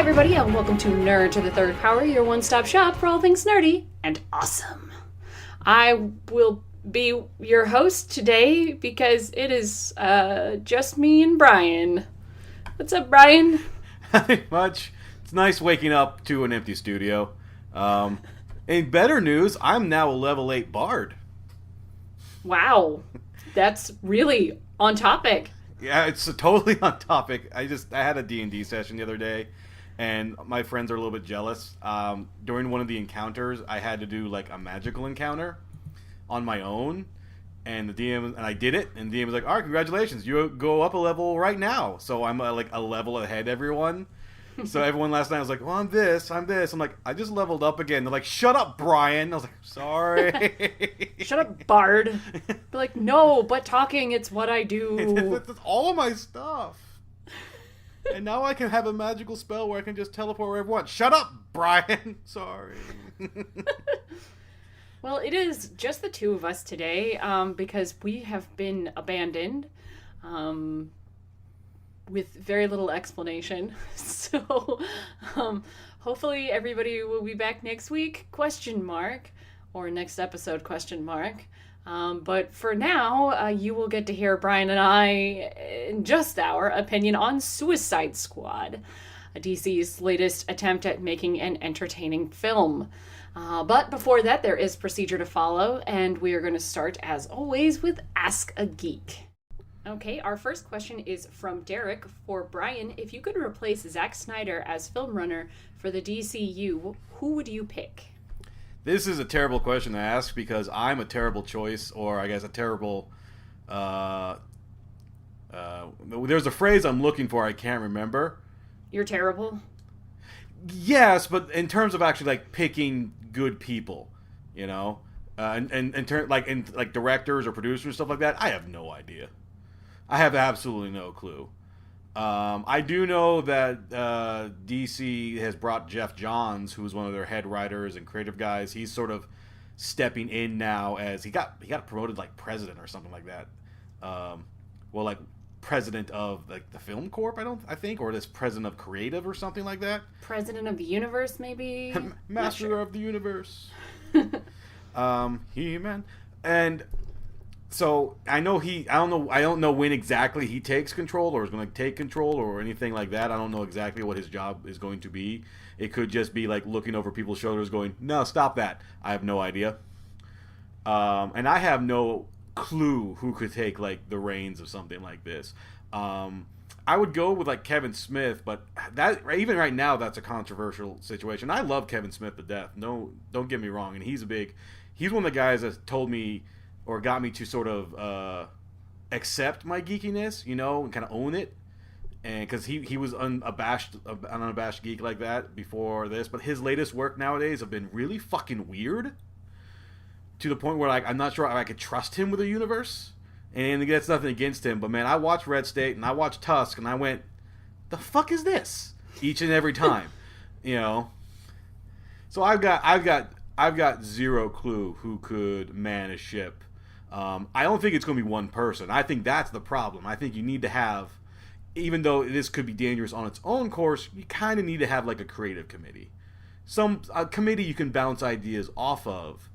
everybody, and welcome to Nerd to the Third Power, your one-stop shop for all things nerdy and awesome. I will be your host today because it is just me and Brian. What's up, Brian? Nothing much. It's nice waking up to an empty studio. In better news, I'm now a level 8 bard. Wow, that's really on topic. Yeah, it's totally on topic. I had a D&D session the other day, and my friends are a little bit jealous. During one of the encounters, I had to do like a magical encounter on my own, and the DM and I did it, and the DM was like, "All right, congratulations, you go up a level right now." So I'm like a level ahead, everyone. So everyone last night was like, "Well, I'm this." I'm like, "I just leveled up again." They're like, "Shut up, Brian." I was like, "Sorry." Shut up, Bard. Be like, no, but talking, it's what I do. It's all of my stuff. And now I can have a magical spell where I can just teleport wherever I want. Shut up, Brian. Sorry. Well, it is just the two of us today, because we have been abandoned, with very little explanation. So, hopefully everybody will be back next week, ? Or next episode, ? But for now, you will get to hear Brian and I in just our opinion on Suicide Squad, DC's latest attempt at making an entertaining film. But before that, there is procedure to follow, and we are going to start, as always, with Ask a Geek. Okay, our first question is from Derek. For Brian, if you could replace Zack Snyder as film runner for the DCU, who would you pick? This is a terrible question to ask because I'm a terrible choice, or I guess a terrible... there's a phrase I'm looking for I can't remember. You're terrible? Yes, but in terms of actually like picking good people, you know, and directors or producers and stuff like that, I have no idea. I have absolutely no clue. I do know that DC has brought Jeff Johns, who's one of their head writers and creative guys. He's sort of stepping in now as he got promoted like president or something like that. Like president of like the Film Corp, I think, or this president of creative or something like that. President of the universe, maybe. Master of the universe. He-Man. And so I don't know when exactly he takes control or is going to take control or anything like that. I don't know exactly what his job is going to be. It could just be like looking over people's shoulders going, "No, stop that." I have no idea. And I have no clue who could take like the reins of something like this. I would go with like Kevin Smith, but that even right now that's a controversial situation. I love Kevin Smith to death. No, don't get me wrong, and he's one of the guys that told me or got me to sort of accept my geekiness, you know, and kind of own it. And because he was an unabashed geek like that before this, but his latest work nowadays have been really fucking weird. To the point where like I'm not sure I could trust him with a universe. And that's nothing against him, but man, I watched Red State and I watched Tusk and I went, "The fuck is this?" Each and every time, you know. So I've got zero clue who could man a ship. I don't think it's going to be one person. I think that's the problem. I think you need to have, even though this could be dangerous on its own course, you kind of need to have like a creative committee, a committee you can bounce ideas off of.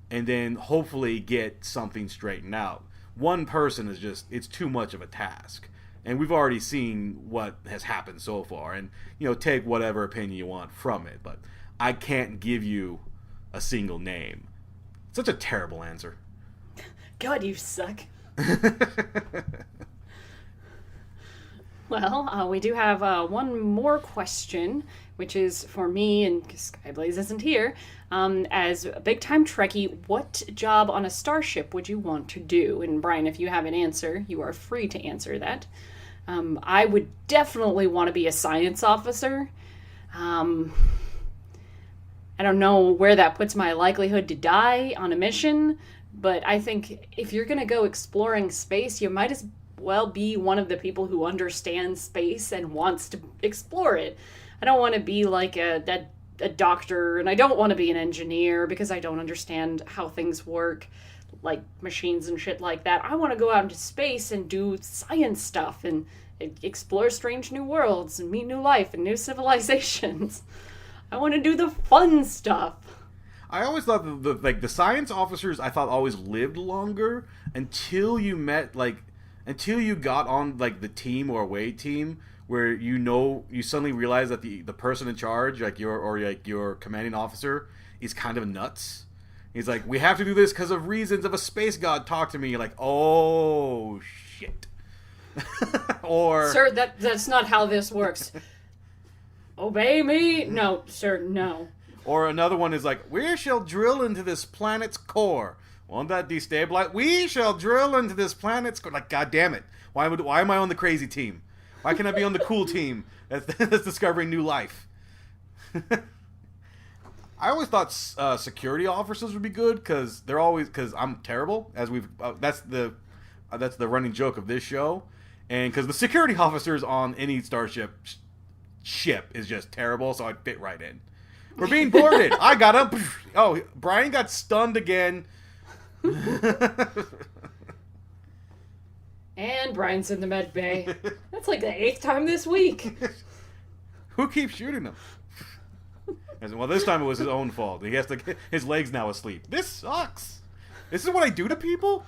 And then hopefully get something straightened out. One person it's too much of a task. And we've already seen what has happened so far. And, you know, take whatever opinion you want from it. But I can't give you a single name. Such a terrible answer. God, you suck. Well, we do have one more question, which is for me, and Skyblaze isn't here. As a big-time Trekkie, what job on a starship would you want to do? And Brian, if you have an answer, you are free to answer that. I would definitely want to be a science officer. I don't know where that puts my likelihood to die on a mission, but I think if you're going to go exploring space, you might as well be one of the people who understands space and wants to explore it. I don't want to be like a doctor, and I don't want to be an engineer because I don't understand how things work. like machines and shit like that. I want to go out into space and do science stuff and explore strange new worlds and meet new life and new civilizations. I want to do the fun stuff. I always thought the science officers I thought always lived longer until you got on like the team or away team where you suddenly realize that the person in charge like your commanding officer is kind of nuts. He's like, we have to do this because of reasons of a space god talked to me. You're like, oh shit. Or sir, that's not how this works. Obey me? No, sir, no. Or another one is like, we shall drill into this planet's core. Won't that destabilize? We shall drill into this planet's core. Like, god damn it. Why am I on the crazy team? Why can't I be on the cool team that's discovering new life? I always thought security officers would be good because I'm terrible. That's the running joke of this show, and because the security officers on any starship ship is just terrible, so I'd fit right in. We're being boarded. I got him. Oh, Brian got stunned again. And Brian's in the med bay. That's like the 8th time this week. Who keeps shooting him? Well, this time it was his own fault. He has to get his legs now asleep. This sucks. This is what I do to people?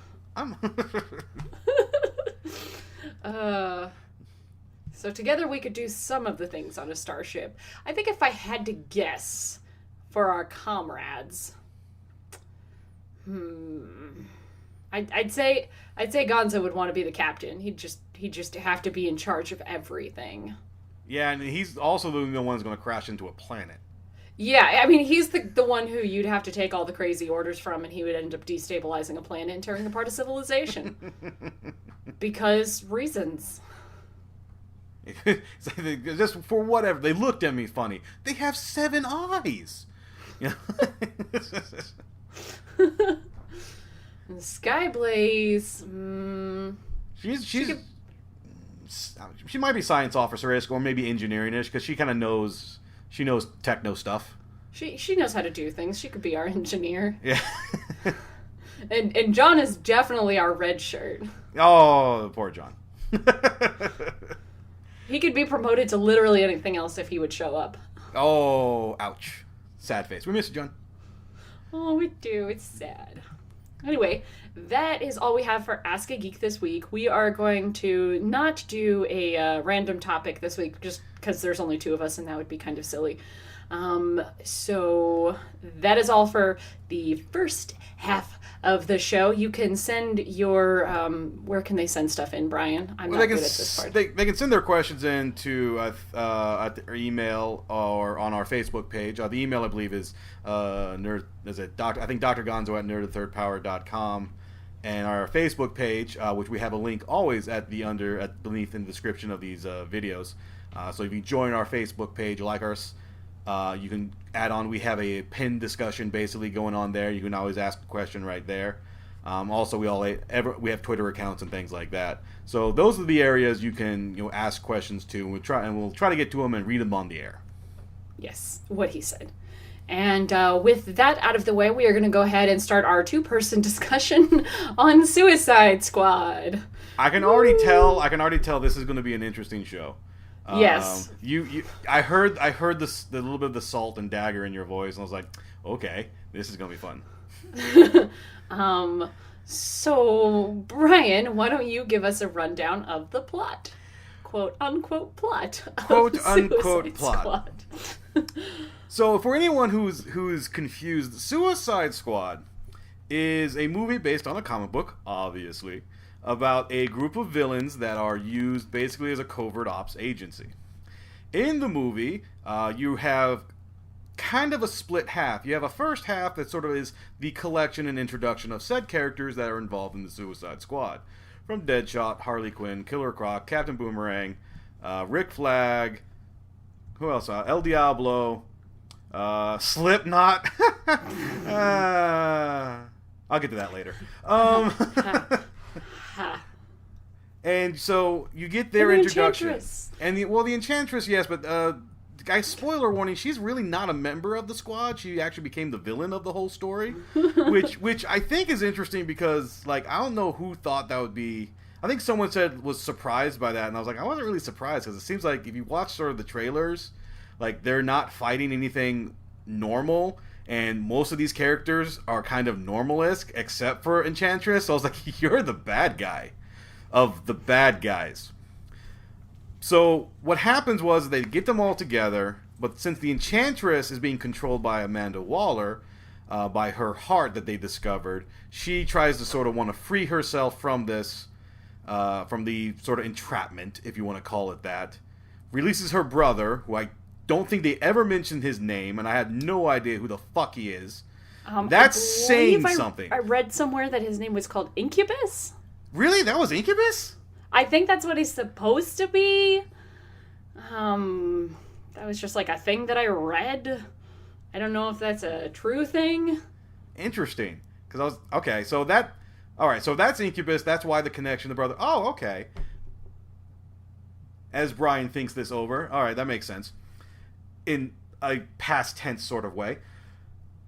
So together we could do some of the things on a starship. I think if I had to guess for our comrades, I'd say Gonzo would want to be the captain. He'd just have to be in charge of everything. Yeah, and he's also the one who's going to crash into a planet. Yeah, I mean, he's the one who you'd have to take all the crazy orders from, and he would end up destabilizing a planet and tearing apart a civilization. Because reasons. Just for whatever. They looked at me funny. They have 7 eyes. You know? Skyblaze. She might be science officer-ish or maybe engineering-ish because she kind of knows. She knows techno stuff. She knows how to do things. She could be our engineer. Yeah. and John is definitely our red shirt. Oh, poor John. He could be promoted to literally anything else if he would show up. Oh, ouch. Sad face. We miss you, John. Oh, we do. It's sad. Anyway, that is all we have for Ask a Geek this week. We are going to not do a random topic this week just because there's only 2 of us and that would be kind of silly. So that is all for the first half of the show. You can send your where can they send stuff in, Brian? I'm not good at this part. They can send their questions in to at their email or on our Facebook page. The email I believe is I think Dr. Gonzo at nerdthirdpower.com, and our Facebook page, which we have a link always beneath in the description of these videos. So if you join our Facebook page, like ours. You can add on. We have a pinned discussion basically going on there. You can always ask a question right there. Also, we have Twitter accounts and things like that. So those are the areas you can ask questions to. And we'll try to get to them and read them on the air. Yes, what he said. And with that out of the way, we are going to go ahead and start our 2-person discussion on Suicide Squad. I can already tell this is going to be an interesting show. Yes. I heard the little bit of the salt and dagger in your voice, and I was like, okay, this is gonna be fun. So Brian, why don't you give us a rundown of the plot, quote unquote plot, quote unquote plot. So for anyone who's confused, Suicide Squad is a movie based on a comic book, obviously, about a group of villains that are used basically as a covert ops agency. In the movie, you have kind of a split half. You have a first half that sort of is the collection and introduction of said characters that are involved in the Suicide Squad. From Deadshot, Harley Quinn, Killer Croc, Captain Boomerang, Rick Flag, who else? El Diablo, Slipknot. I'll get to that later. And so you get their introduction, Enchantress. and the Enchantress, yes, but guys, spoiler warning, she's really not a member of the squad. She actually became the villain of the whole story, which I think is interesting because, like, I don't know who thought that would be. I think someone said was surprised by that, and I was like, I wasn't really surprised because it seems like if you watch sort of the trailers, like, they're not fighting anything normal, and most of these characters are kind of normal-esque, except for Enchantress. So I was like, you're the bad guy of the bad guys. So what happens was they get them all together, but since the Enchantress is being controlled by Amanda Waller, by her heart that they discovered, she tries to sort of want to free herself from this, from the sort of entrapment, if you want to call it that. Releases her brother, who I don't think they ever mentioned his name, and I had no idea who the fuck he is. That's saying something. I read somewhere that his name was called Incubus. Really? That was Incubus? I think that's what he's supposed to be. That was just like a thing that I read. I don't know if that's a true thing. Interesting. Because I was... Okay, so that... Alright, so that's Incubus. That's why the connection to brother... Oh, okay. As Brian thinks this over. Alright, that makes sense. In a past tense sort of way.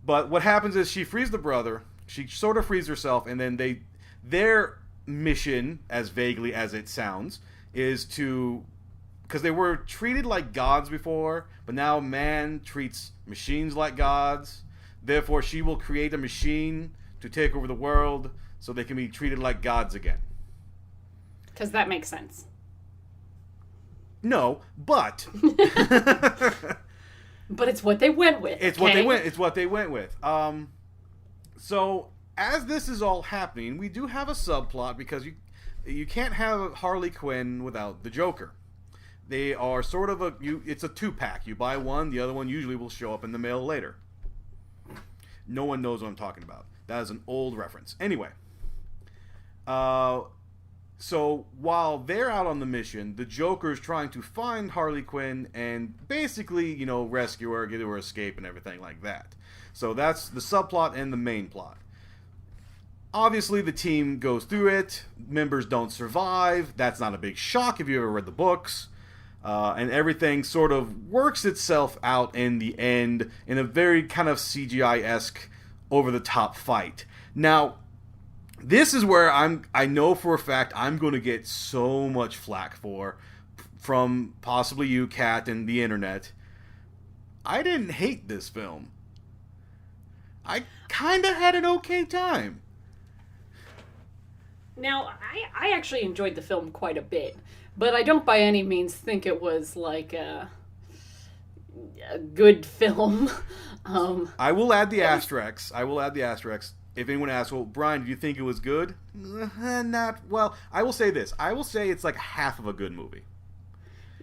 But what happens is she frees the brother. She sort of frees herself. And then their mission, as vaguely as it sounds, is to... Because they were treated like gods before, but now man treats machines like gods. Therefore, she will create a machine to take over the world so they can be treated like gods again. Because that makes sense. No, but... But it's what they went with. It's okay? what they went with. So, as this is all happening, we do have a subplot because you can't have Harley Quinn without the Joker. They are sort of it's a 2-pack. You buy one, the other one usually will show up in the mail later. No one knows what I'm talking about. That is an old reference. Anyway. So, while they're out on the mission, the Joker's trying to find Harley Quinn and basically, rescue her, get her escape and everything like that. So that's the subplot and the main plot. Obviously, the team goes through it. Members don't survive. That's not a big shock if you ever read the books. And everything sort of works itself out in the end in a very kind of CGI-esque, over-the-top fight. Now, this is where I know for a fact I'm going to get so much flack from possibly you, Cat, and the internet. I didn't hate this film. I kind of had an okay time. Now, I actually enjoyed the film quite a bit, but I don't by any means think it was like a good film. I will add the asterisks. If anyone asks, well, Brian, do you think it was good? Not well. I will say this. I will say it's like half of a good movie.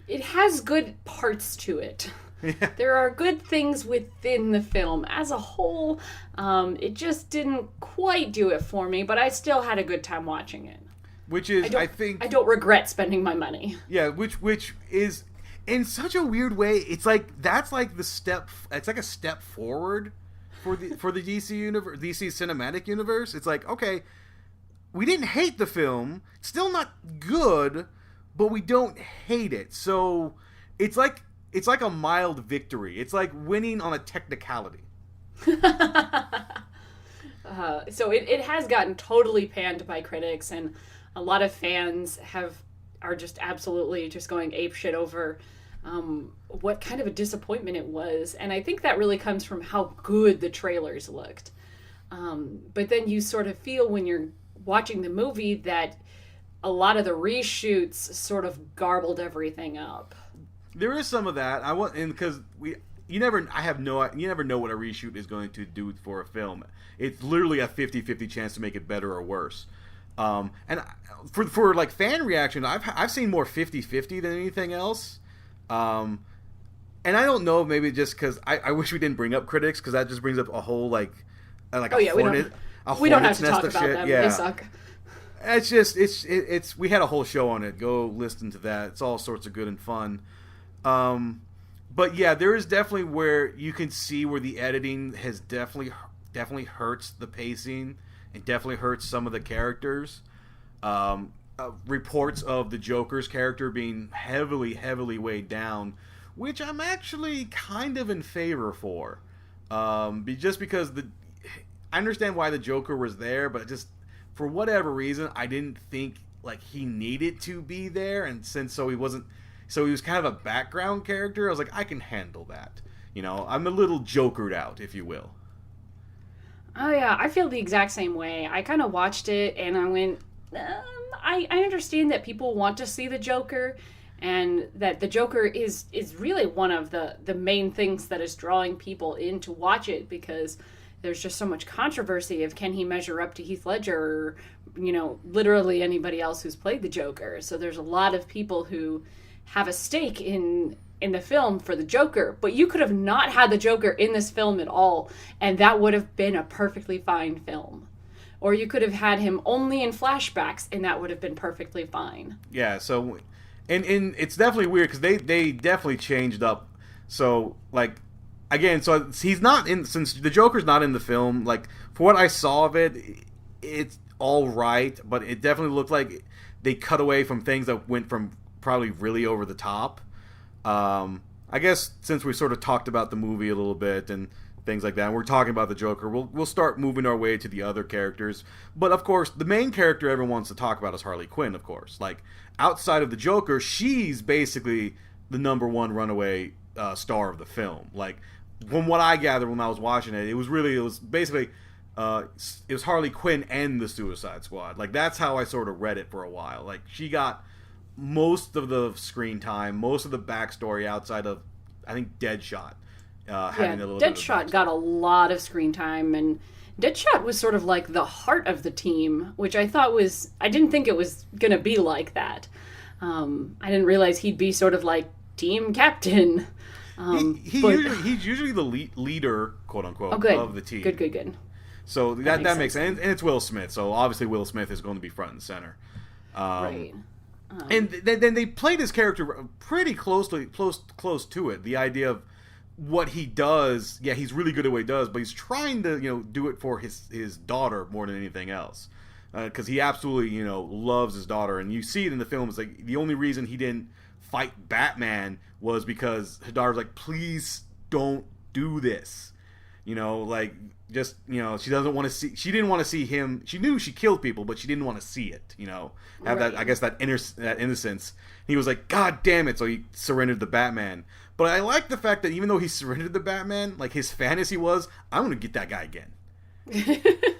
It has good parts to it. Yeah. There are good things within the film. As a whole, it just didn't quite do it for me, but I still had a good time watching it. Which is, I think... I don't regret spending my money. Yeah, which is, in such a weird way, it's like, that's like the step... It's like a step forward for the DC universe, DC cinematic universe. It's like, okay, we didn't hate the film. It's still not good, but we don't hate it. So, it's like a mild victory. It's like winning on a technicality. So it has gotten totally panned by critics, and a lot of fans are just absolutely just going apeshit over what kind of a disappointment it was. And I think that really comes from how good the trailers looked. But then you sort of feel when you're watching the movie that a lot of the reshoots sort of garbled everything up. There is some of that. Because you never know what a reshoot is going to do for a film. It's literally a 50-50 chance to make it better or worse. And for like fan reaction, I've seen more 50-50 than anything else. And I don't know, maybe just because I wish we didn't bring up critics, because that just brings up a whole we don't have to talk about them. Yeah. They suck. It's just we had a whole show on it. Go listen to that. It's all sorts of good and fun. But yeah, there is definitely where you can see where the editing has definitely hurts the pacing and definitely hurts some of the characters. Reports of the Joker's character being heavily weighed down which I'm actually kind of in favor for. Just because I understand why the Joker was there, but just for whatever reason, I didn't think like he needed to be there, and so he was kind of a background character. I was like, I can handle that. I'm a little Jokered out, if you will. Oh yeah, I feel the exact same way. I kind of watched it and I went, I understand that people want to see the Joker, and that the Joker is really one of the main things that is drawing people in to watch it, because there's just so much controversy of can he measure up to Heath Ledger or, literally anybody else who's played the Joker. So there's a lot of people who have a stake in the film for the Joker, but you could have not had the Joker in this film at all, and that would have been a perfectly fine film. Or you could have had him only in flashbacks, and that would have been perfectly fine. Yeah, so, and it's definitely weird, because they definitely changed up. So, like, again, so he's not in, since the Joker's not in the film, like, for what I saw of it, it's all right, but it definitely looked like they cut away from things that went from probably really over the top. I guess since we sort of talked about the movie a little bit and things like that, and we're talking about the Joker, we'll start moving our way to the other characters. But of course, the main character everyone wants to talk about is Harley Quinn, of course. Like, outside of the Joker, she's basically the number one runaway star of the film. Like, from what I gathered when I was watching it, it was basically it was Harley Quinn and the Suicide Squad. Like, that's how I sort of read it for a while. Like, she got most of the screen time, most of the backstory outside of, I think, Deadshot. Having a little Deadshot got a lot of screen time, and Deadshot was sort of like the heart of the team, which I didn't think it was going to be like that. I didn't realize he'd be sort of like team captain. He's usually the leader, quote unquote, of the team. Good. So that makes sense. And it's Will Smith, so obviously Will Smith is going to be front and center. Right. And then they played his character pretty close to it. The idea of what he does, yeah, he's really good at what he does, but he's trying to do it for his daughter more than anything else, because he absolutely loves his daughter, and you see it in the film. It's like the only reason he didn't fight Batman was because his daughter's like, please don't do this, like, just, she doesn't want to see, she didn't want to see him, she knew she killed people, but she didn't want to see it, have that, I guess, that innocence. He was like, God damn it, so he surrendered to Batman. But I like the fact that even though he surrendered to Batman, like, his fantasy was, I'm gonna get that guy again.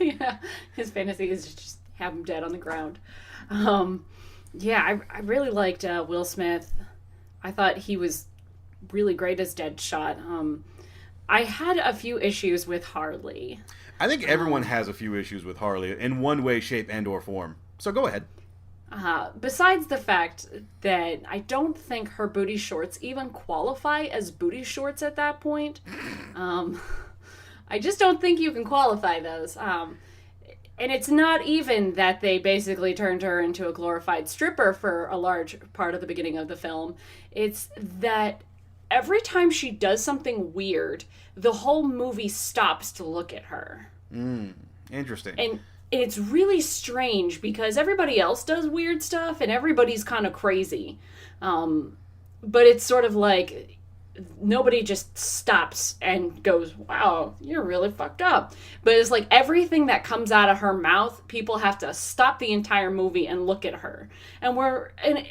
Yeah, his fantasy is just have him dead on the ground. Yeah, I really liked Will Smith. I thought he was really great as Deadshot. I had a few issues with Harley. I think everyone has a few issues with Harley in one way, shape, and or form. So go ahead. Besides the fact that I don't think her booty shorts even qualify as booty shorts at that point. I just don't think you can qualify those. And it's not even that they basically turned her into a glorified stripper for a large part of the beginning of the film. It's that every time she does something weird, the whole movie stops to look at her. Interesting. And it's really strange because everybody else does weird stuff and everybody's kind of crazy. But it's sort of like nobody just stops and goes, wow, you're really fucked up. But it's like everything that comes out of her mouth, people have to stop the entire movie and look at her. And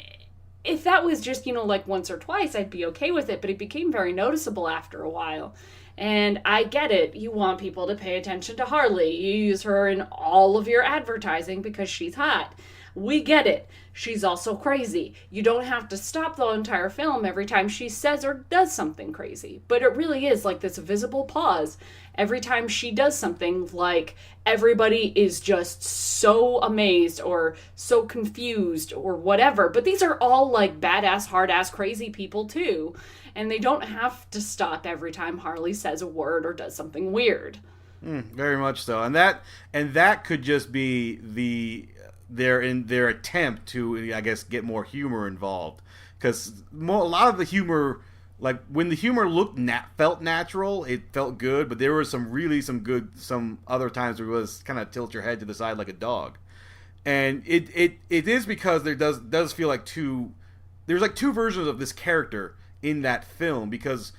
if that was just, like once or twice, I'd be okay with it. But it became very noticeable after a while. And I get it. You want people to pay attention to Harley. You use her in all of your advertising because she's hot. We get it. She's also crazy. You don't have to stop the entire film every time she says or does something crazy. But it really is like this visible pause every time she does something, like everybody is just so amazed or so confused or whatever. But these are all like badass, hard-ass, crazy people too. And they don't have to stop every time Harley says a word or does something weird. Very much so. And that could just be their attempt to, I guess, get more humor involved. Because a lot of the humor, like when the humor felt natural, it felt good. But there were some other times where it was kind of tilt your head to the side like a dog. And it is because there does feel like there's like two versions of this character in that film, because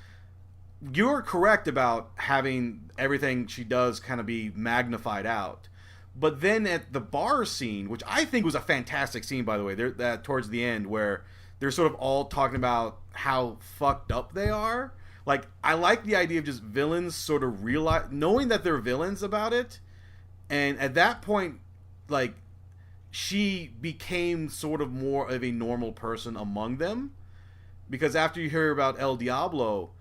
you're correct about having everything she does kind of be magnified out. But then at the bar scene, which I think was a fantastic scene, by the way, that towards the end where they're sort of all talking about how fucked up they are. Like, I like the idea of just villains sort of knowing that they're villains about it. And at that point, like, she became sort of more of a normal person among them. Because after you hear about El Diablo,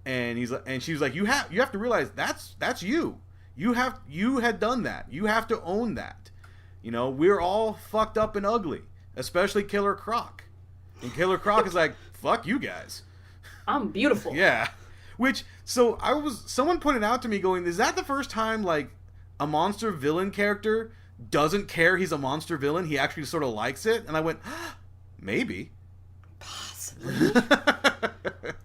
and she was like, you have to realize that's you. You had done that. You have to own that. You know, we're all fucked up and ugly, especially Killer Croc. And Killer Croc is like, fuck you guys. I'm beautiful. Yeah. Someone pointed out to me going, is that the first time, like, a monster villain character doesn't care he's a monster villain? He actually sort of likes it? And I went, maybe. Possibly.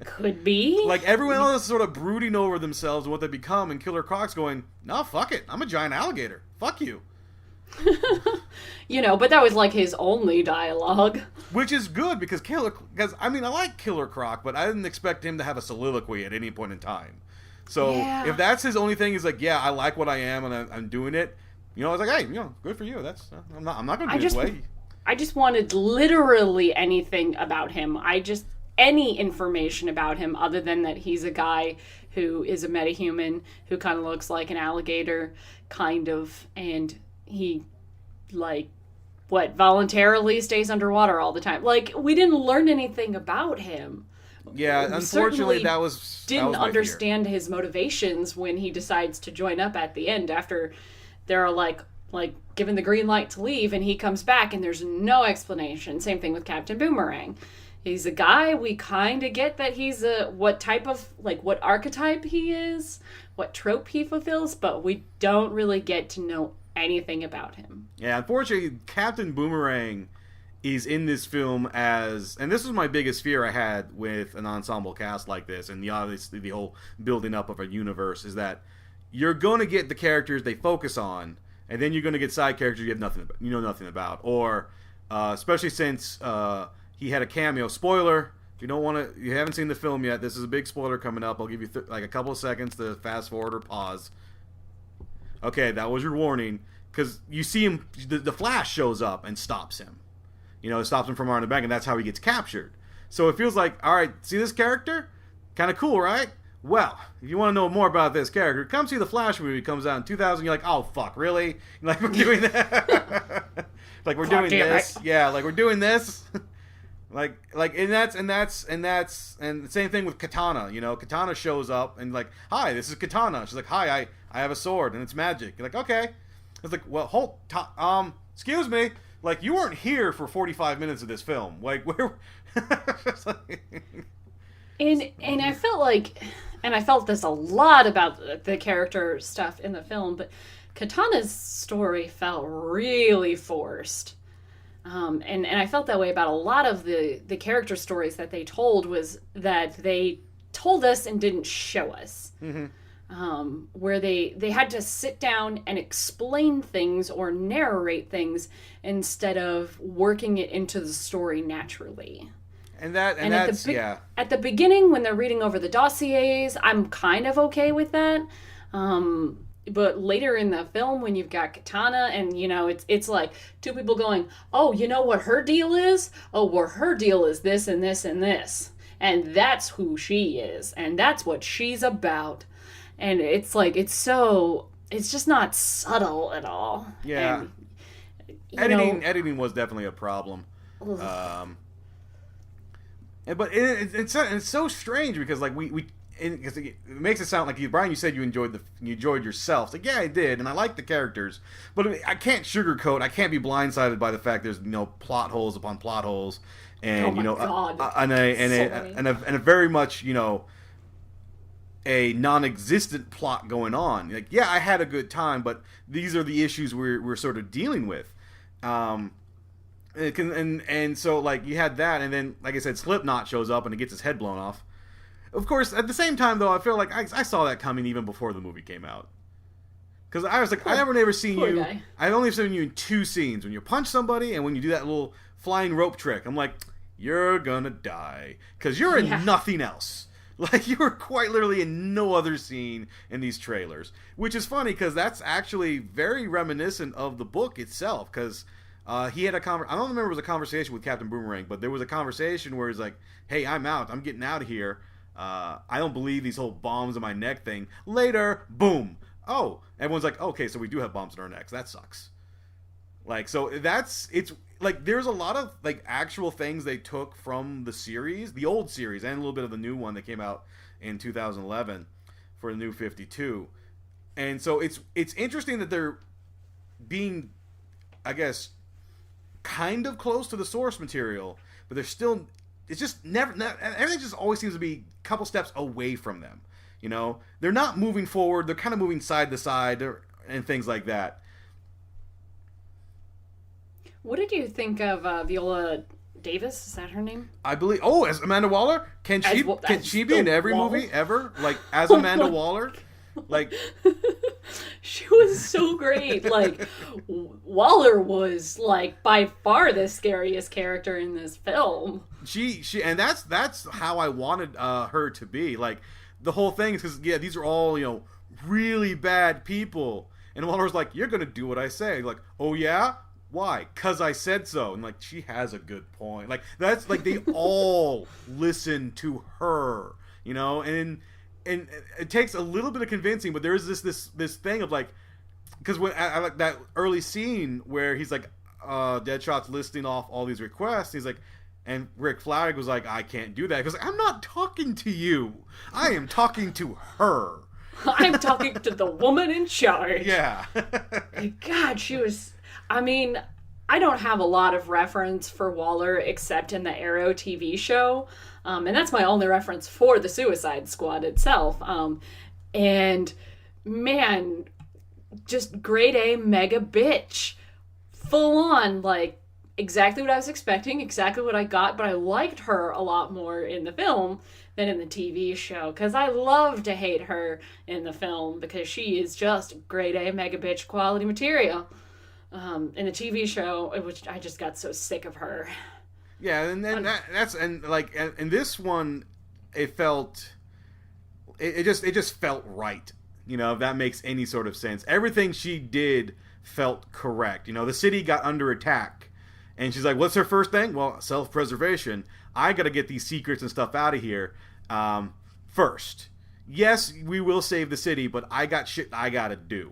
Could be. Like, everyone else is sort of brooding over themselves and what they become, and Killer Croc's going, no, fuck it. I'm a giant alligator. Fuck you. You know, but that was like his only dialogue. Which is good, because I like Killer Croc, but I didn't expect him to have a soliloquy at any point in time. So if that's his only thing, he's like, yeah, I like what I am and I'm doing it. You know, I was like, hey, you know, good for you. I'm not going to do this way. I just wanted literally anything about him. Any information about him other than that he's a guy who is a metahuman who kind of looks like an alligator, kind of, and he, like, voluntarily stays underwater all the time. Like, we didn't learn anything about him. Yeah, unfortunately, didn't understand his motivations when he decides to join up at the end after they're like given the green light to leave, and he comes back and there's no explanation. Same thing with Captain Boomerang. He's a guy, we kind of get that he's what archetype he is, what trope he fulfills, but we don't really get to know anything about him. Yeah, unfortunately, Captain Boomerang is in this film and this was my biggest fear I had with an ensemble cast like this, and obviously the whole building up of a universe, is that you're going to get the characters they focus on, and then you're going to get side characters you know nothing about, or especially since he had a cameo. Spoiler, if you haven't seen the film yet, this is a big spoiler coming up. I'll give you a couple of seconds to fast forward or pause. Okay, that was your warning, because you see him, the Flash shows up and stops him. You know, it stops him from running back, and that's how he gets captured. So it feels like, all right, see this character? Kind of cool, right? Well, if you want to know more about this character, come see the Flash movie. It comes out in 2000. You're like, oh, fuck, really? Like, we're doing that? Like, we're doing this? Yeah, like, we're doing this? and the same thing with Katana. You know, Katana shows up and like, hi, this is Katana. She's like, hi, I have a sword and it's magic. You're like, okay. It's like, well, excuse me. Like, you weren't here for 45 minutes of this film. Like, where? And I felt like, and I felt this a lot about the character stuff in the film, but Katana's story felt really forced. And I felt that way about a lot of the character stories that they told, was that they told us and didn't show us. Mm-hmm. Where they had to sit down and explain things or narrate things instead of working it into the story naturally. At the beginning, when they're reading over the dossiers, I'm kind of okay with that. But later in the film, when you've got Katana, and you know, it's like two people going, oh, you know what her deal is? Oh, well, her deal is this and this and this, and that's who she is, and that's what she's about. And it's like, it's just not subtle at all. Yeah. And, editing was definitely a problem. But it's so strange, because like because it makes it sound like Brian, you said you enjoyed yourself. It's like, yeah, I did, and I like the characters, but I can't sugarcoat. I can't be blindsided by the fact there's plot holes upon plot holes, and a very much a non-existent plot going on. Like, yeah, I had a good time, but these are the issues we're sort of dealing with. And so like you had that, and then like I said, Slipknot shows up and it gets his head blown off. Of course, at the same time though, I feel like I saw that coming even before the movie came out. Because I was like, I've only seen you in two scenes, when you punch somebody and when you do that little flying rope trick. I'm like, you're gonna die because you're in Yeah. nothing else. Like, you were quite literally in no other scene in these trailers, which is funny because that's actually very reminiscent of the book itself. Because he had a I don't remember if it was a conversation with Captain Boomerang, but there was a conversation where he's like, "Hey, I'm out. I'm getting out of here. I don't believe these whole bombs in my neck thing." Later, boom. Oh, everyone's like, "Okay, so we do have bombs in our necks. That sucks." Like, so it's like there's a lot of like actual things they took from the series, the old series, and a little bit of the new one that came out in 2011 for the new 52. And so it's interesting that they're being, I guess, kind of close to the source material, but they're still, it's just never everything just always seems to be a couple steps away from them. You know, they're not moving forward, they're kind of moving side to side and things like that. What did you think of Viola Davis? Is that her name? I believe. Oh, as Amanda Waller, can she be in every Waller? movie ever? Like as Amanda Waller, like She was so great. Like, Waller was like by far the scariest character in this film. she and that's how I wanted her to be. Like the whole thing is because these are all really bad people, and Waller's like, you're gonna do what I say. Like, oh yeah. Why? 'Cause I said so. And like, she has a good point. Like, that's like they all listen to her, and it takes a little bit of convincing, but there is this thing of like, because when I like that early scene where he's like, Deadshot's listing off all these requests. He's like, and Rick Flag was like, I can't do that because I'm not talking to you. I am talking to her. I'm talking to the woman in charge. Yeah. God, she was. I mean, I don't have a lot of reference for Waller except in the Arrow TV show. And that's my only reference for the Suicide Squad itself. And man, just grade A mega bitch. Full on, like, exactly what I was expecting, exactly what I got, but I liked her a lot more in the film than in the TV show. Because I love to hate her in the film because she is just grade A mega bitch quality material. In the TV show, which I just got so sick of her. Yeah, and then and this one, it just felt right. If that makes any sort of sense. Everything she did felt correct. The city got under attack, and she's like, "What's her first thing?" Well, self-preservation. I got to get these secrets and stuff out of here first. Yes, we will save the city, but I got shit I gotta do.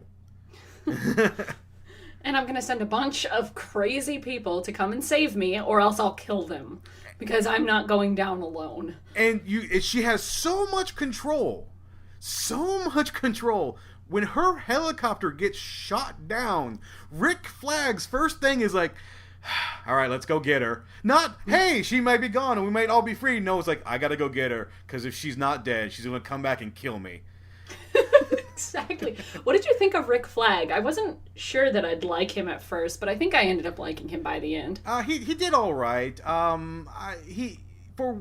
And I'm going to send a bunch of crazy people to come and save me, or else I'll kill them. Because I'm not going down alone. And she has so much control. So much control. When her helicopter gets shot down, Rick Flag's first thing is like, all right, let's go get her. Not, hey, she might be gone and we might all be free. No, it's like, I got to go get her. Because if she's not dead, she's going to come back and kill me. Exactly. What did you think of Rick Flag? I wasn't sure that I'd like him at first, but I think I ended up liking him by the end. He did all right. For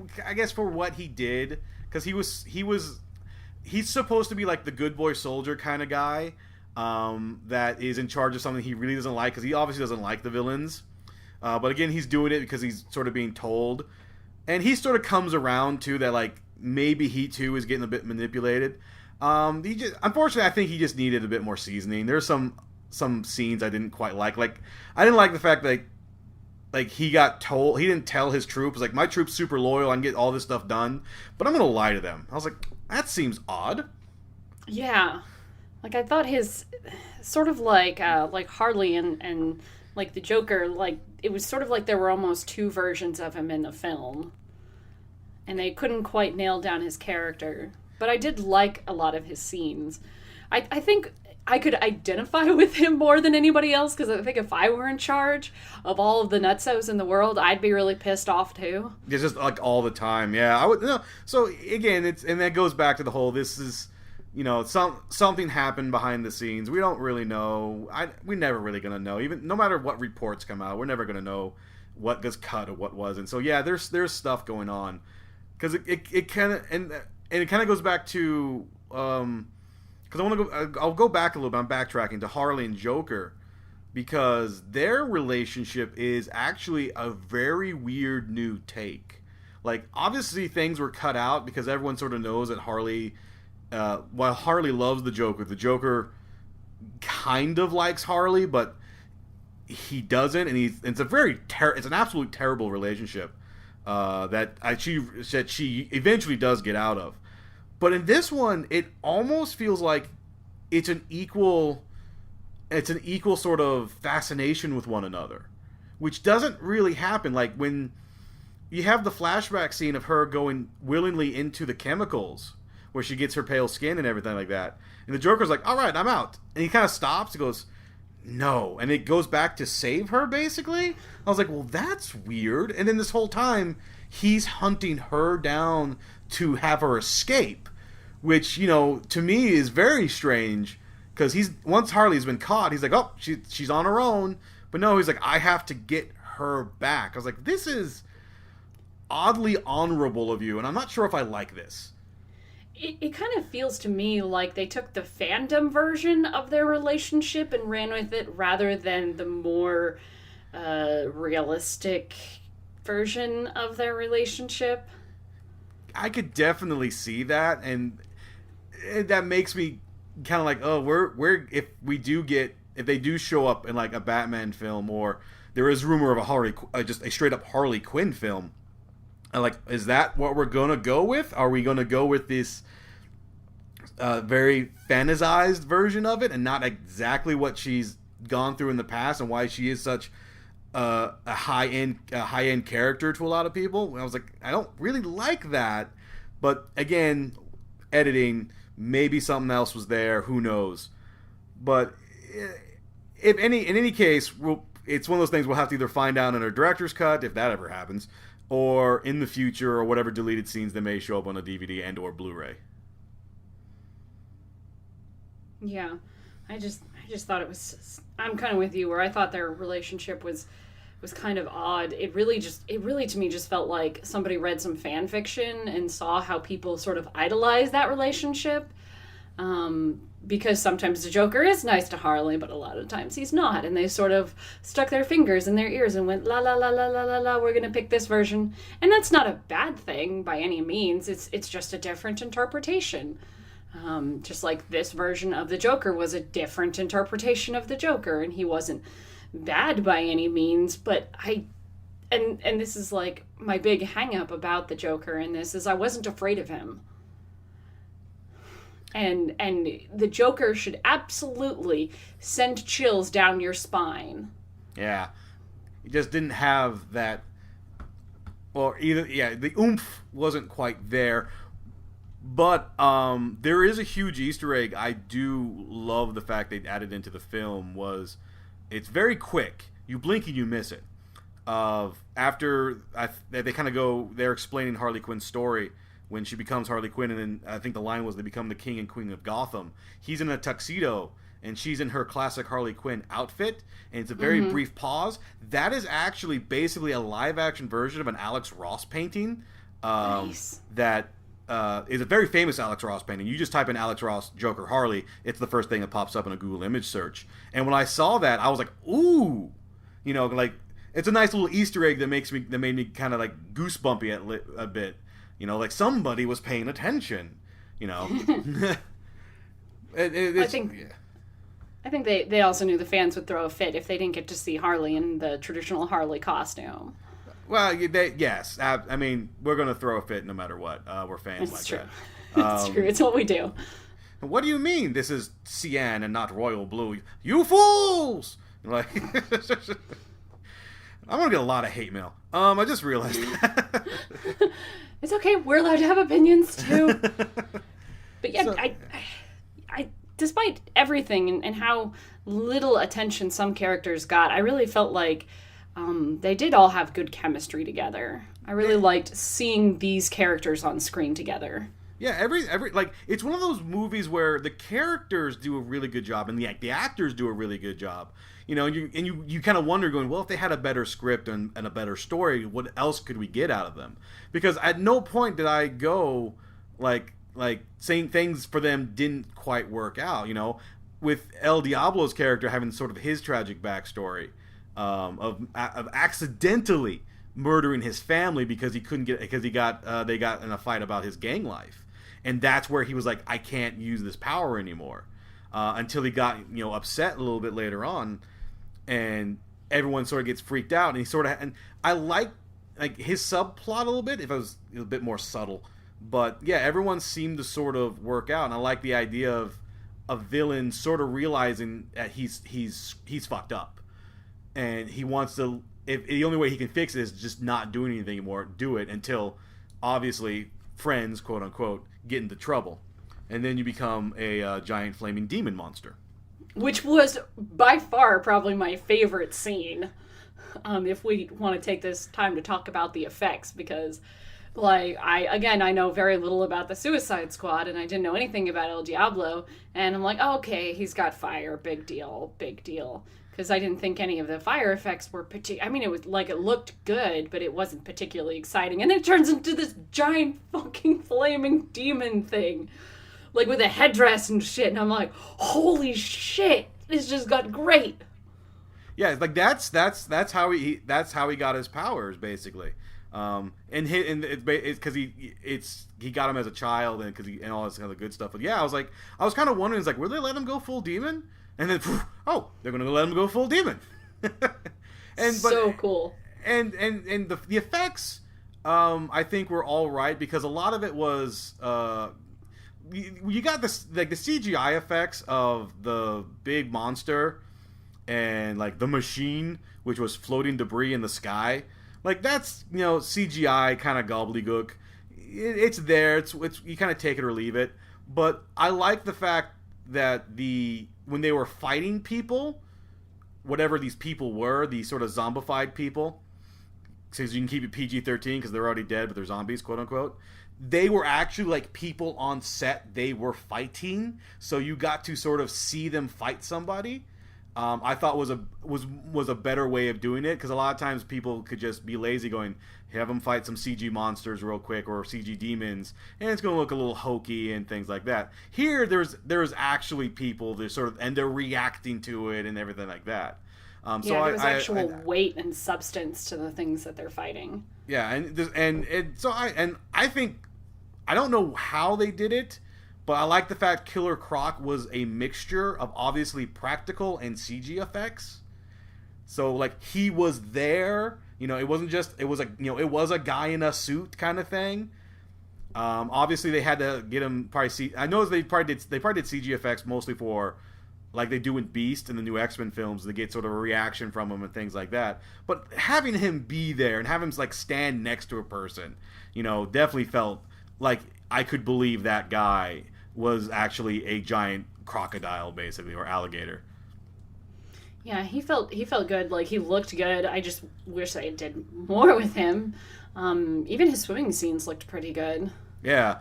what he did, because he's supposed to be like the good boy soldier kind of guy, that is in charge of something he really doesn't like, because he obviously doesn't like the villains. But again, he's doing it because he's sort of being told, and he sort of comes around to that, like maybe he too is getting a bit manipulated. Unfortunately, I think he just needed a bit more seasoning. There's some scenes I didn't quite like. Like, I didn't like the fact that, like, he didn't tell his troops, like, my troops super loyal, I can get all this stuff done, but I'm gonna lie to them. I was like, that seems odd. Yeah. Like, I thought his, sort of like Harley and like, the Joker, like, it was sort of like there were almost two versions of him in the film. And they couldn't quite nail down his character. But I did like a lot of his scenes. I think I could identify with him more than anybody else, because I think if I were in charge of all of the nutsos in the world, I'd be really pissed off too. It's just like all the time, yeah. I would. So again, and that goes back to the whole. This is, something happened behind the scenes. We don't really know. We're never really gonna know. Even no matter what reports come out, we're never gonna know what gets cut or what wasn't. So yeah, there's stuff going on, because it kind of and it kind of goes back to because I'll go back a little bit. I'm backtracking to Harley and Joker. because their relationship is actually a very weird new take. Like, obviously things were cut out because everyone sort of knows that Harley, while Harley loves the Joker kind of likes Harley, but he doesn't, and it's an absolute terrible relationship that she eventually does get out of. But in this one, it almost feels like it's an equal sort of fascination with one another, which doesn't really happen. Like, when you have the flashback scene of her going willingly into the chemicals, where she gets her pale skin and everything like that, and the Joker's like, all right, I'm out, and he kind of stops and goes, no, and it goes back to save her, basically. I was like, well, that's weird. And then this whole time he's hunting her down to have her escape, which, you know, to me is very strange, because once Harley's been caught, he's like, oh, she's on her own. But no, he's like, I have to get her back. I was like, this is oddly honorable of you, and I'm not sure if I like this. It kind of feels to me like they took the fandom version of their relationship and ran with it, rather than the more realistic version of their relationship. I could definitely see that, and that makes me kind of like, oh, we're if they do show up in like a Batman film, or there is rumor of just a straight up Harley Quinn film. Like, is that what we're gonna go with? Are we gonna go with this very fantasized version of it, and not exactly what she's gone through in the past, and why she is such a high end character to a lot of people? And I was like, I don't really like that. But again, editing, maybe something else was there. Who knows? But in any case, it's one of those things we'll have to either find out in a director's cut, if that ever happens, or in the future, or whatever deleted scenes that may show up on a DVD and or Blu-ray. Yeah, I just thought it was. I'm kind of with you, where I thought their relationship was kind of odd. It really to me just felt like somebody read some fan fiction and saw how people sort of idolize that relationship. Because sometimes the Joker is nice to Harley, but a lot of times he's not. And they sort of stuck their fingers in their ears and went, la la la la la la la, we're going to pick this version. And that's not a bad thing by any means. It's just a different interpretation. Just like this version of the Joker was a different interpretation of the Joker, and he wasn't bad by any means, but and this is like my big hang up about the Joker in this, is I wasn't afraid of him. And the Joker should absolutely send chills down your spine. Yeah. He just didn't have that, or the oomph wasn't quite there. But there is a huge Easter egg I do love the fact they added into the film. It's very quick. You blink and you miss it. After they kind of go, they're explaining Harley Quinn's story when she becomes Harley Quinn, and then I think the line was they become the king and queen of Gotham. He's in a tuxedo, and she's in her classic Harley Quinn outfit, and it's a very brief pause. That is actually basically a live-action version of an Alex Ross painting. Nice. That is a very famous Alex Ross painting. You just type in Alex Ross Joker Harley, it's the first thing that pops up in a Google image search. And when I saw that, I was like, ooh, you know, like, it's a nice little Easter egg that made me kind of like goosebumpy a bit. You know, like somebody was paying attention. You know, I think they also knew the fans would throw a fit if they didn't get to see Harley in the traditional Harley costume. Well, yes. I mean, we're going to throw a fit no matter what. We're fans It's like true. that. It's true. It's what we do. What do you mean this is cyan and not royal blue? You fools! Like, I'm going to get a lot of hate mail. I just realized that. It's okay. We're allowed to have opinions too. But yeah, I despite everything and how little attention some characters got, I really felt like they did all have good chemistry together. I really liked seeing these characters on screen together. Yeah, every like, it's one of those movies where the characters do a really good job and the actors do a really good job. You know, you kind of wonder, going, well, if they had a better script and a better story, what else could we get out of them? Because at no point did I go like saying things for them didn't quite work out. You know, with El Diablo's character having sort of his tragic backstory of accidentally murdering his family because they got in a fight about his gang life, and that's where he was like, I can't use this power anymore, until he got upset a little bit later on, and everyone sort of gets freaked out, and he sort of and I like his subplot a little bit if it was a bit more subtle, but yeah, everyone seemed to sort of work out, and I like the idea of a villain sort of realizing that he's fucked up, and he wants to. If the only way he can fix it is just not doing anything anymore, do it until, obviously, friends, quote unquote, get into trouble, and then you become a giant flaming demon monster. Which was by far probably my favorite scene. If we want to take this time to talk about the effects, because, I know very little about the Suicide Squad, and I didn't know anything about El Diablo, and I'm like, oh, okay, he's got fire, big deal. Because I didn't think any of the fire effects were it was it looked good, but it wasn't particularly exciting. And then it turns into this giant fucking flaming demon thing, with a headdress and shit. And I'm like, holy shit, this just got great. Yeah, that's how he got his powers, basically. And it's because he got him as a child, and and all this kind of good stuff. But yeah, I was kind of wondering, will they let him go full demon? And then, they're going to let him go full demon. Cool. And the effects, I think were all right, because a lot of it was, you got this, the CGI effects of the big monster and the machine, which was floating debris in the sky. That's, CGI kind of gobbledygook. It's there. It's you kind of take it or leave it. But I like the fact that when they were fighting people, whatever these people were, these sort of zombified people, because you can keep it PG-13 because they're already dead, but they're zombies, quote unquote. They were actually people on set they were fighting, so you got to sort of see them fight somebody. I thought was a better way of doing it, because a lot of times people could just be lazy, going, have them fight some CG monsters real quick or CG demons, and it's going to look a little hokey and things like that. Here, there's actually people and they're reacting to it and everything like that. There's actual weight and substance to the things that they're fighting. Yeah, I think, I don't know how they did it, but I like the fact Killer Croc was a mixture of obviously practical and CG effects. So he was there, it wasn't just, it was a guy in a suit kind of thing. Obviously they had to get him I know they probably did CG effects mostly for, they do in Beast and the new X-Men films, they get sort of a reaction from him and things like that. But having him be there and have him stand next to a person, definitely felt like I could believe that guy was actually a giant crocodile, basically, or alligator. Yeah, he felt good. He looked good. I just wish I did more with him. Even his swimming scenes looked pretty good. Yeah,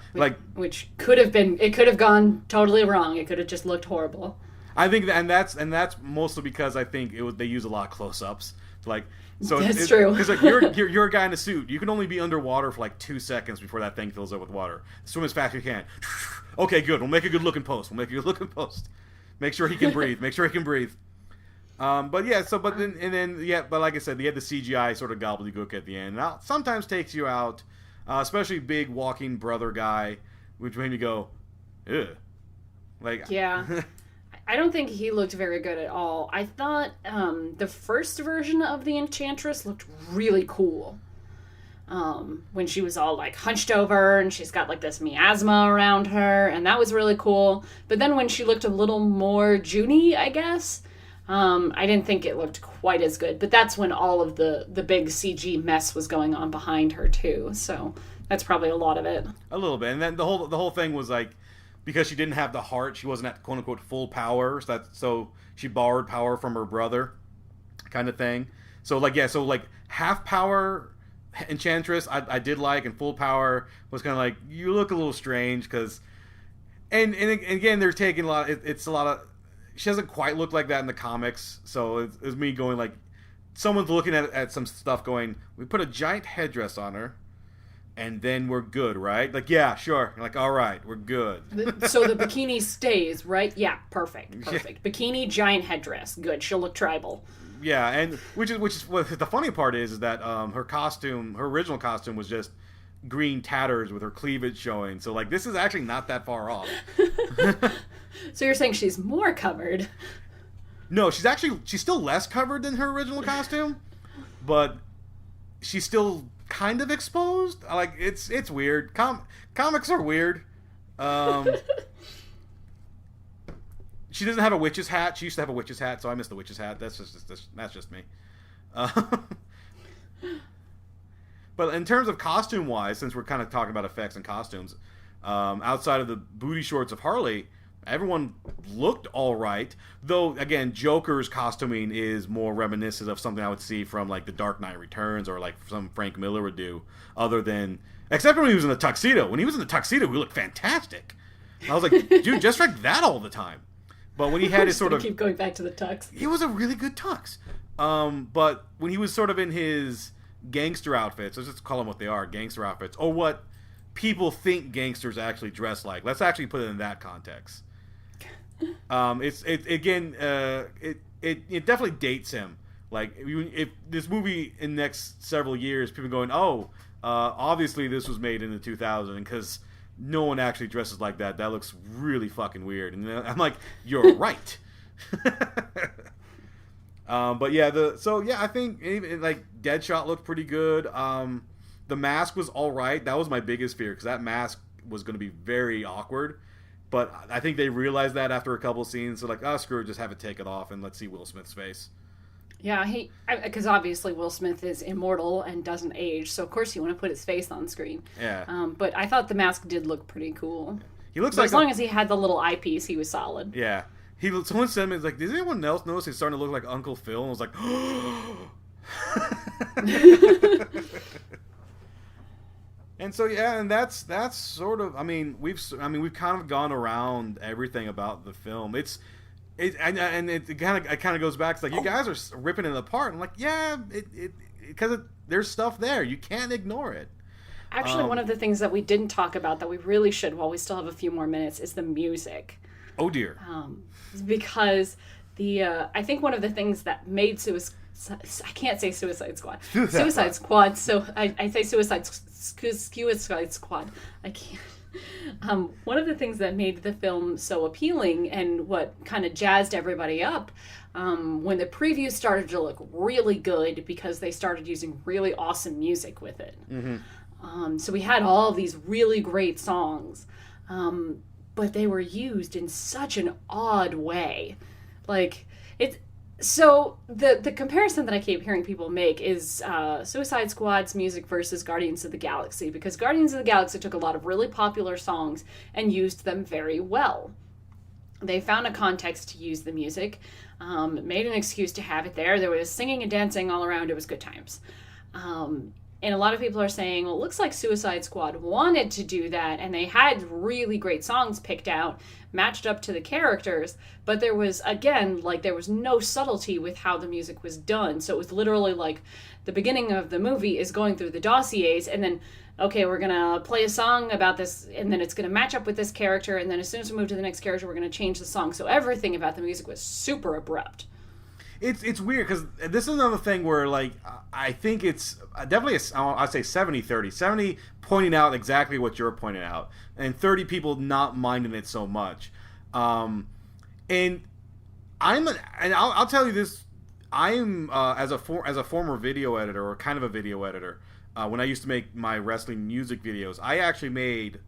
which could have gone totally wrong. It could have just looked horrible. I think that's mostly because I think they use a lot of close-ups. That's true. Because you're a guy in a suit. You can only be underwater for 2 seconds before that thing fills up with water. Swim as fast as you can. Okay, good. We'll make a good looking post. Make sure he can breathe. But like I said, they had the CGI sort of gobbledygook at the end. Now, sometimes takes you out, especially big walking brother guy, which made me go, ugh. Yeah. I don't think he looked very good at all. I thought the first version of the Enchantress looked really cool. When she was all hunched over and she's got this miasma around her, and that was really cool. But then when she looked a little more June-y, I guess, I didn't think it looked quite as good. But that's when all of the big CG mess was going on behind her too. So that's probably a lot of it. A little bit. And then the whole thing was because she didn't have the heart, she wasn't at quote unquote full power. So she borrowed power from her brother, kind of thing. So half power Enchantress I did and full power was kind of you look a little strange, because and again they're taking a lot. It's a lot of, she doesn't quite look like that in the comics. So it's me going someone's looking at some stuff going, we put a giant headdress on her, and then we're good, right? Like, yeah, sure. Like, all right, we're good. So the bikini stays, right? Yeah, perfect. Bikini, giant headdress, good. She'll look tribal. Yeah, and which is what the funny part is that her original costume was just green tatters with her cleavage showing. So like, this is actually not that far off. So you're saying she's more covered? No, she's still less covered than her original costume, but she's still kind of exposed. Like, it's weird. Comics are weird. She doesn't have a witch's hat. She used to have a witch's hat, so I missed the witch's hat. That's just me. But in terms of costume wise, since we're kind of talking about effects and costumes, outside of the booty shorts of Harley, everyone looked all right. Though, again, Joker's costuming is more reminiscent of something I would see from, like, The Dark Knight Returns or, like, some Frank Miller would do. Except when he was in the tuxedo. When he was in the tuxedo, he looked fantastic. I was like, dude, just like that all the time. But when he had his sort of... keep going back to the tux. It was a really good tux. But when he was sort of in his gangster outfits, let's just call them what they are, gangster outfits, or what people think gangsters actually dress like. Let's actually put it in that context. It definitely dates him. Like, if this movie in the next several years, people going, obviously this was made in the 2000s, because no one actually dresses like that. That looks really fucking weird. And I'm like, you're right. But yeah, I think even, like, Deadshot looked pretty good. The mask was all right. That was my biggest fear, because that mask was going to be very awkward. But I think they realized that after a couple scenes. So like, screw it, just have it take it off and let's see Will Smith's face. Yeah, because obviously Will Smith is immortal and doesn't age, so of course you want to put his face on screen. Yeah. But I thought the mask did look pretty cool. He looks as long as he had the little eyepiece, he was solid. Yeah. Someone said to me, like, does anyone else notice he's starting to look like Uncle Phil? And I was like, And so yeah, and that's sort of, we've kind of gone around everything about the film. It kind of goes back to, like, you guys are ripping it apart. I'm like, yeah, because there's stuff there. You can't ignore it. Actually, one of the things that we didn't talk about that we really should, while we still have a few more minutes, is the music. Oh dear. Because I think one of the things that made I can't say Suicide Squad. Suicide Squad. So I say Suicide Squad. I can't. One of the things that made the film so appealing and what kind of jazzed everybody up when the previews started to look really good, because they started using really awesome music with it. Mm-hmm. So we had all these really great songs, but they were used in such an odd way. Like, it's... So the comparison that I keep hearing people make is Suicide Squad's music versus Guardians of the Galaxy, because Guardians of the Galaxy took a lot of really popular songs and used them very well. They found a context to use the music, made an excuse to have it there. There was singing and dancing all around. It was good times. And a lot of people are saying, well, it looks like Suicide Squad wanted to do that, and they had really great songs picked out, matched up to the characters, but there was, again, like, there was no subtlety with how the music was done. So it was literally like the beginning of the movie is going through the dossiers, and then, okay, we're going to play a song about this, and then it's going to match up with this character, and then as soon as we move to the next character, we're going to change the song. So everything about the music was super abrupt. It's weird, because this is another thing where, like, I think it's definitely, I'd say 70-30. 70 pointing out exactly what you're pointing out, and 30 people not minding it so much. And I'll tell you this, I'm as a former video editor, or kind of a video editor, when I used to make my wrestling music videos, I actually made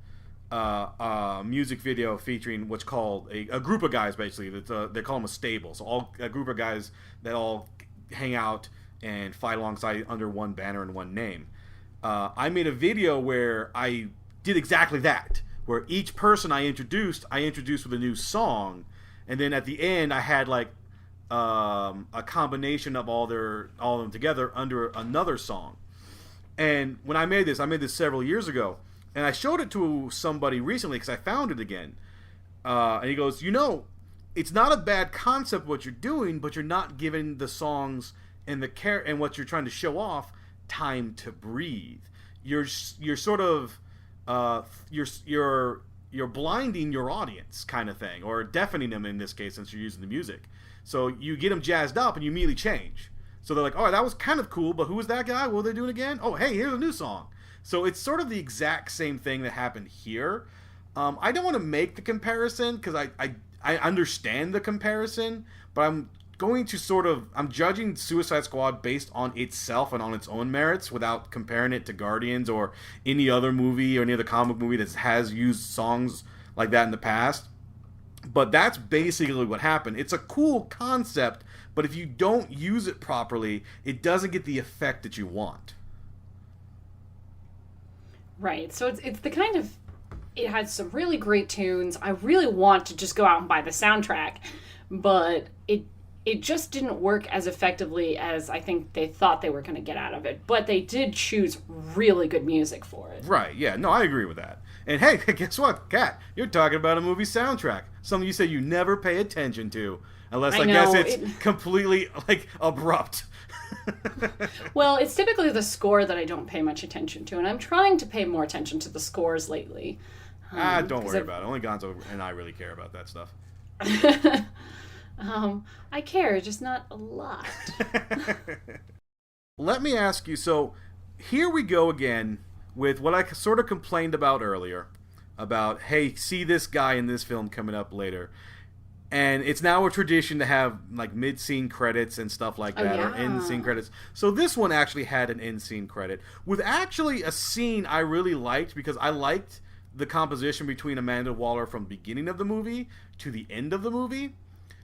a music video featuring what's called a group of guys, basically. They call them a stable. So a group of guys that all hang out and fight alongside under one banner and one name. I made a video where I did exactly that, where each person I introduced with a new song, and then at the end I had like a combination of all of them together under another song. And when I made this several years ago. And I showed it to somebody recently because I found it again. And he goes, it's not a bad concept what you're doing, but you're not giving the songs and and what you're trying to show off time to breathe. you're sort of you're blinding your audience kind of thing, or deafening them in this case since you're using the music. So you get them jazzed up and you immediately change. So they're like, oh, that was kind of cool, but who was that guy? What are they doing again? Oh, hey, here's a new song. So it's sort of the exact same thing that happened here. I don't want to make the comparison because I understand the comparison, but I'm judging Suicide Squad based on itself and on its own merits without comparing it to Guardians or any other movie or any other comic movie that has used songs like that in the past. But that's basically what happened. It's a cool concept, but if you don't use it properly, it doesn't get the effect that you want. Right. So it's the kind of, it has some really great tunes. I really want to just go out and buy the soundtrack, but it just didn't work as effectively as I think they thought they were going to get out of it. But they did choose really good music for it. Right, yeah. No, I agree with that. And hey, guess what, Kat? You're talking about a movie soundtrack. Something you say you never pay attention to. Unless, I guess, it's completely, abrupt. Well, it's typically the score that I don't pay much attention to. And I'm trying to pay more attention to the scores lately. Don't worry about it. Only Gonzo and I really care about that stuff. I care, just not a lot. Let me ask you, so here we go again with what I sort of complained about earlier, about, hey, see this guy in this film coming up later. And it's now a tradition to have, mid-scene credits and stuff like that, or end-scene credits. So this one actually had an end-scene credit, with actually a scene I really liked, because I liked the composition between Amanda Waller from the beginning of the movie to the end of the movie.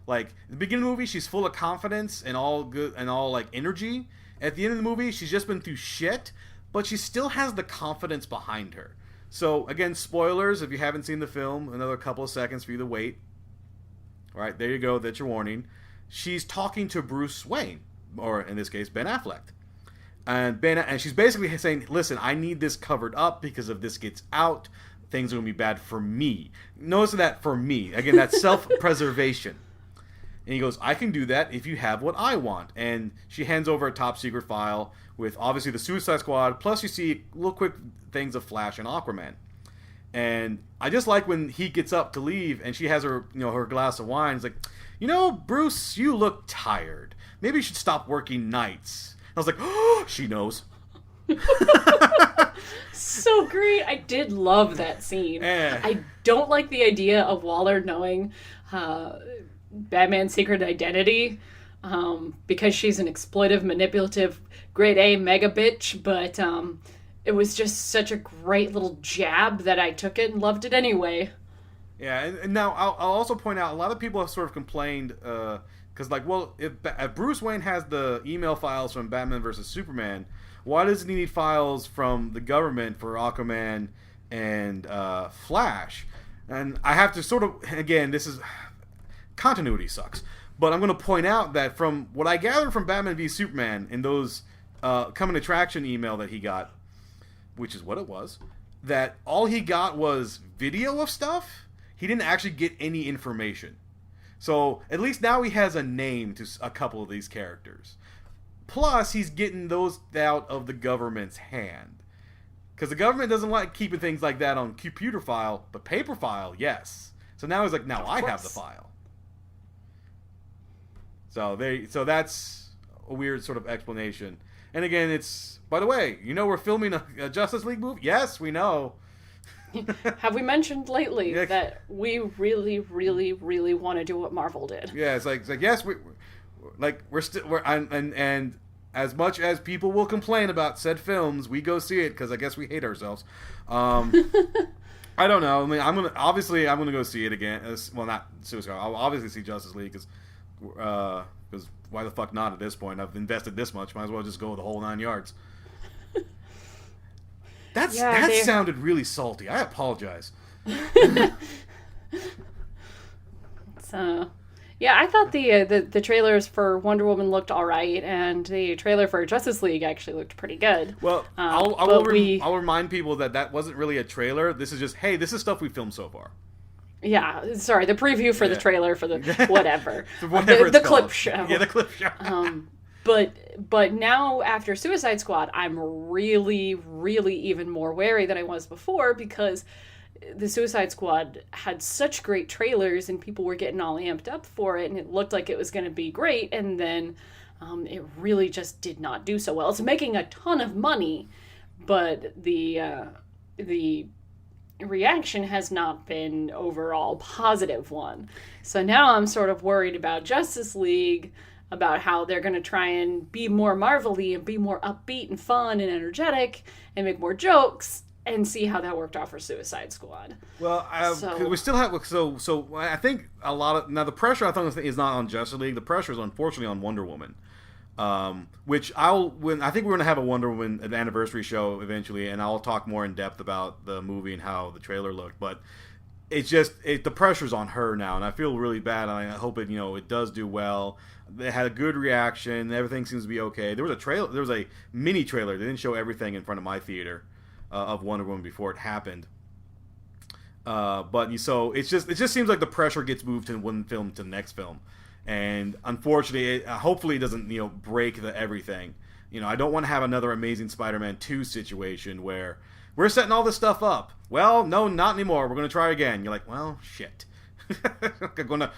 Like, the beginning of the movie, she's full of confidence and all good and all energy. At the end of the movie, she's just been through shit, but she still has the confidence behind her. So again, spoilers if you haven't seen the film. Another couple of seconds for you to wait. All right, there you go. That's your warning. She's talking to Bruce Wayne, or in this case, Ben Affleck, and she's basically saying, "Listen, I need this covered up because if this gets out, things are gonna be bad for me." Notice that for me again. That's self-preservation. And he goes, I can do that if you have what I want. And she hands over a top secret file with obviously the Suicide Squad. Plus you see little quick things of Flash and Aquaman. And I just like when he gets up to leave and she has her, her glass of wine. It's like, Bruce, you look tired. Maybe you should stop working nights. And I was like, oh, she knows. So great. I did love that scene. I don't like the idea of Waller knowing Batman's secret identity, because she's an exploitive, manipulative, grade A mega bitch, but it was just such a great little jab that I took it and loved it anyway. Yeah, and now I'll also point out, a lot of people have sort of complained, because if Bruce Wayne has the email files from Batman vs. Superman, why doesn't he need files from the government for Aquaman and Flash? And I have to sort of, again, this is... continuity sucks. But I'm going to point out that from what I gathered from Batman v Superman in those coming attraction email that he got, which is what it was, that all he got was video of stuff. He didn't actually get any information. So at least now he has a name to a couple of these characters. Plus, he's getting those out of the government's hand. Because the government doesn't like keeping things like that on computer file, but paper file, yes. So now he's like, now I have the file. So that's a weird sort of explanation. And again, it's, by the way, we're filming a Justice League movie? Yes, we know. Have we mentioned lately that we really, really, really want to do what Marvel did? Yeah, it's like yes, and as much as people will complain about said films, we go see it because I guess we hate ourselves. I don't know. I mean, I'm gonna go see it again. Well, not Suicide. I'll obviously see Justice League because why the fuck not at this point? I've invested this much. Might as well just go the whole 9 yards. That sounded really salty. I apologize. So, yeah, I thought the trailers for Wonder Woman looked all right, and the trailer for Justice League actually looked pretty good. Well, I'll remind people that wasn't really a trailer. This is just, hey, this is stuff we filmed so far. Yeah, sorry, the preview for the trailer for the whatever. Whatever the clip show. Yeah, the clip show. But now after Suicide Squad, I'm really, really even more wary than I was before, because the Suicide Squad had such great trailers and people were getting all amped up for it, and it looked like it was going to be great, and then it really just did not do so well. It's making a ton of money, but the reaction has not been overall positive one. So now I'm sort of worried about Justice League, about how they're going to try and be more Marvel-y and be more upbeat and fun and energetic and make more jokes, and see how that worked out for Suicide Squad. Well, we still have so I think a lot of now the pressure I think is not on Justice League. The pressure is unfortunately on Wonder Woman, which I think we're going to have a Wonder Woman an anniversary show eventually, and I'll talk more in depth about the movie and how the trailer looked. But it's just the pressure's on her now, and I feel really bad. And I hope it does do well. They had a good reaction. Everything seems to be okay. There was a mini trailer. They didn't show everything in front of my theater. Of Wonder Woman before it happened, so it just seems like the pressure gets moved to one film to the next film, and unfortunately, hopefully it doesn't break the everything. I don't want to have another Amazing Spider-Man 2 situation where we're setting all this stuff up. Well, no, not anymore. We're gonna try again. You're like, well, shit.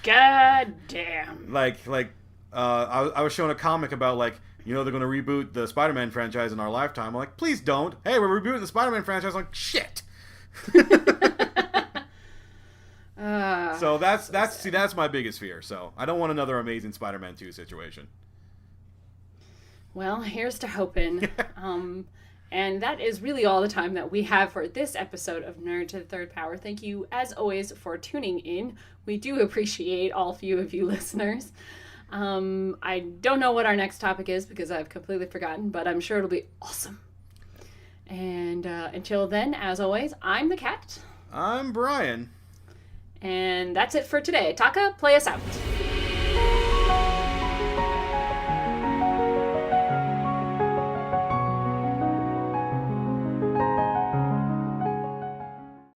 God damn. I was showing a comic about they're going to reboot the Spider-Man franchise in our lifetime. I'm like, please don't. Hey, we're rebooting the Spider-Man franchise. I'm like, shit. So that's my biggest fear. So I don't want another Amazing Spider-Man 2 situation. Well, here's to hoping. And that is really all the time that we have for this episode of Nerd to the Third Power. Thank you, as always, for tuning in. We do appreciate all few of you listeners. I don't know what our next topic is because I've completely forgotten, but I'm sure it'll be awesome. And until then, as always, I'm the Cat. I'm Brian. And that's it for today. Taka, play us out.